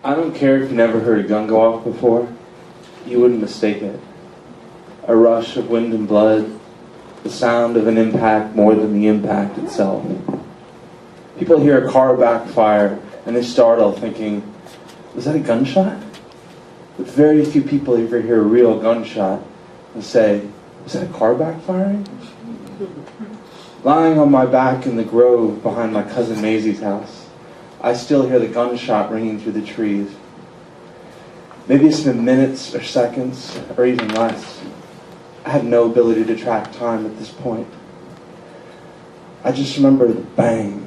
I don't care if you never heard a gun go off before, you wouldn't mistake it. A rush of wind and blood, the sound of an impact more than the impact itself. People hear a car backfire and they startle thinking, was that a gunshot? But very few people ever hear a real gunshot and say, was that a car backfiring? Lying on my back in the grove behind my cousin Maisie's house, I still hear the gunshot ringing through the trees. Maybe it's been minutes or seconds or even less. I have no ability to track time at this point. I just remember the bang.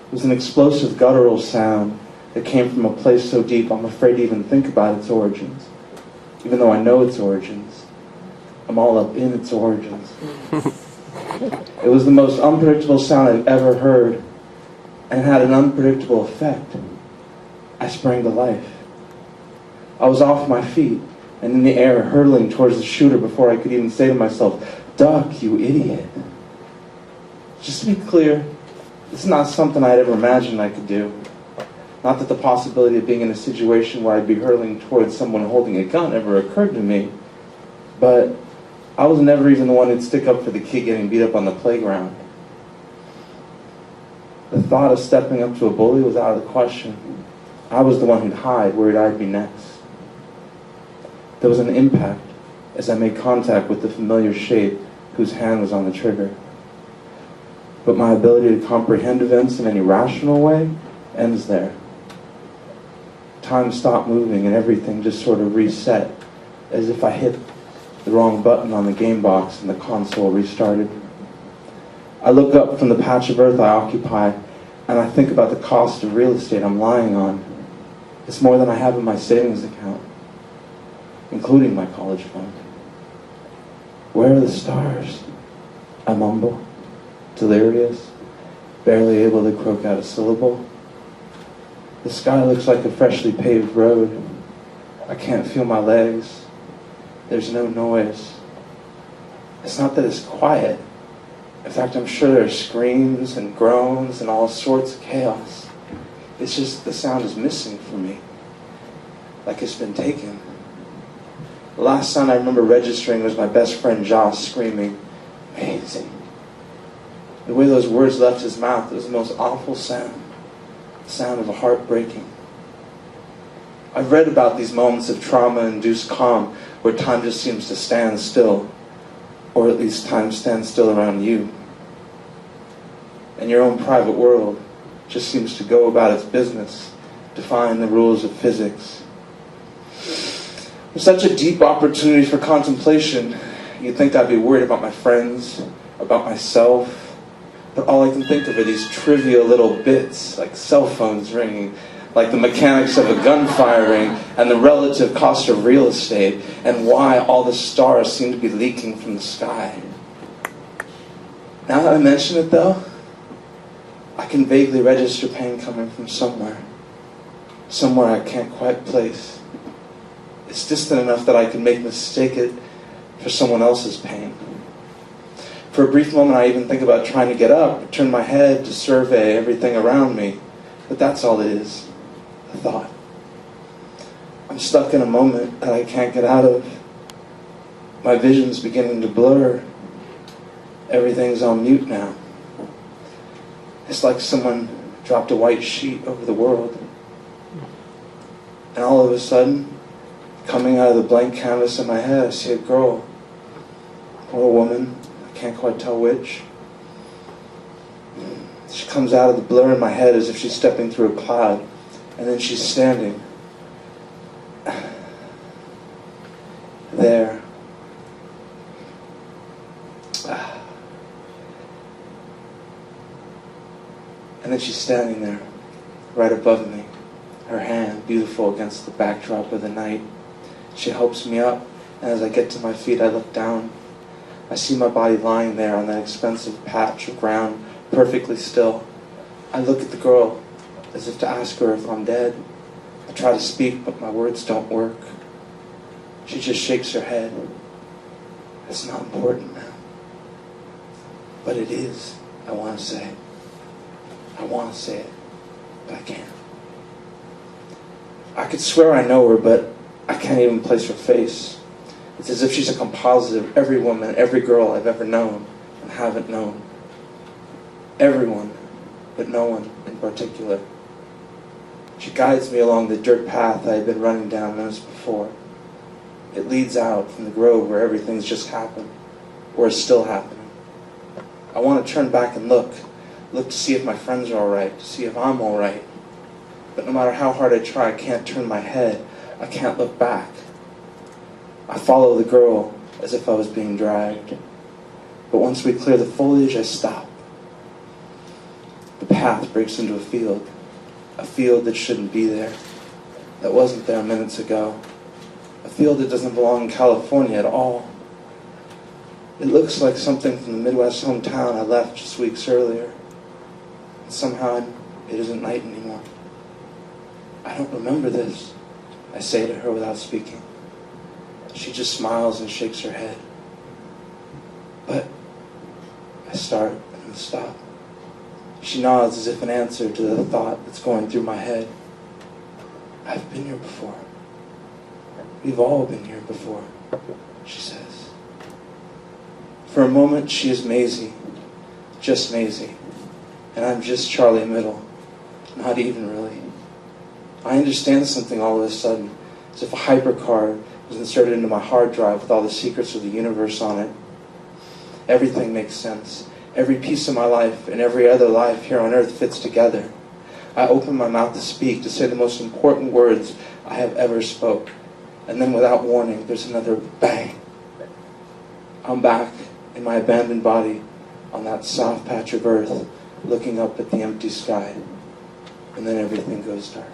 It was an explosive guttural sound that came from a place so deep I'm afraid to even think about its origins. Even though I know its origins, I'm all up in its origins. It was the most unpredictable sound I've ever heard, and it had an unpredictable effect. I sprang to life. I was off my feet and in the air, hurtling towards the shooter before I could even say to myself, duck, you idiot. Just to be clear, this is not something I'd ever imagined I could do. Not that the possibility of being in a situation where I'd be hurtling towards someone holding a gun ever occurred to me, but I was never even the one who'd stick up for the kid getting beat up on the playground. The thought of stepping up to a bully was out of the question. I was the one who'd hide, worried I'd be next. There was an impact as I made contact with the familiar shape whose hand was on the trigger. But my ability to comprehend events in any rational way ends there. Time stopped moving and everything just sort of reset, as if I hit the wrong button on the game box and the console restarted. I look up from the patch of earth I occupy and I think about the cost of real estate I'm lying on. It's more than I have in my savings account, including my college fund. Where are the stars? I mumble, delirious, barely able to croak out a syllable. The sky looks like a freshly paved road. I can't feel my legs. There's no noise. It's not that it's quiet. In fact, I'm sure there are screams and groans and all sorts of chaos. It's just the sound is missing from me, like it's been taken. The last sound I remember registering was my best friend Josh screaming, amazing. The way those words left his mouth, it was the most awful sound. The sound of a heart breaking. I've read about these moments of trauma-induced calm where time just seems to stand still, or at least time stands still around you. And your own private world just seems to go about its business, defying the rules of physics. With such a deep opportunity for contemplation, you'd think I'd be worried about my friends, about myself, but all I can think of are these trivial little bits, like cell phones ringing, like the mechanics of a gun firing, and the relative cost of real estate, and why all the stars seem to be leaking from the sky. Now that I mention it though, I can vaguely register pain coming from somewhere I can't quite place. It's distant enough that I can mistake it for someone else's pain. For a brief moment I even think about trying to get up, turn my head to survey everything around me, but that's all it is, a thought. I'm stuck in a moment that I can't get out of. My vision's beginning to blur. Everything's on mute now. It's like someone dropped a white sheet over the world. And all of a sudden, coming out of the blank canvas in my head, I see a girl or a woman, I can't quite tell which. She comes out of the blur in my head as if she's stepping through a cloud, and then she's standing there. And then she's standing there, right above me, her hand beautiful against the backdrop of the night. She helps me up, and as I get to my feet, I look down. I see my body lying there on that expensive patch of ground, perfectly still. I look at the girl as if to ask her if I'm dead. I try to speak, but my words don't work. She just shakes her head. It's not important now. But it is, I want to say. I want to say it, but I can't. I could swear I know her, but I can't even place her face. It's as if she's a composite of every woman, every girl I've ever known and haven't known. Everyone, but no one in particular. She guides me along the dirt path I had been running down minutes before. It leads out from the grove where everything's just happened, or is still happening. I want to turn back and look to see if my friends are all right, to see if I'm all right. But no matter how hard I try, I can't turn my head. I can't look back. I follow the girl as if I was being dragged. But once we clear the foliage, I stop. The path breaks into a field that shouldn't be there, that wasn't there minutes ago, a field that doesn't belong in California at all. It looks like something from the Midwest hometown I left just weeks earlier. And somehow it isn't night anymore. I don't remember this, I say to her without speaking. She just smiles and shakes her head. But I start and then stop. She nods as if in answer to the thought that's going through my head. I've been here before. We've all been here before, she says. For a moment, she is Maisie, just Maisie, and I'm just Charlie Middle, not even really. I understand something all of a sudden, as if a hypercard was inserted into my hard drive with all the secrets of the universe on it. Everything makes sense. Every piece of my life and every other life here on earth fits together. I open my mouth to speak, to say the most important words I have ever spoke. And then without warning, there's another bang. I'm back in my abandoned body on that soft patch of earth, looking up at the empty sky. And then everything goes dark.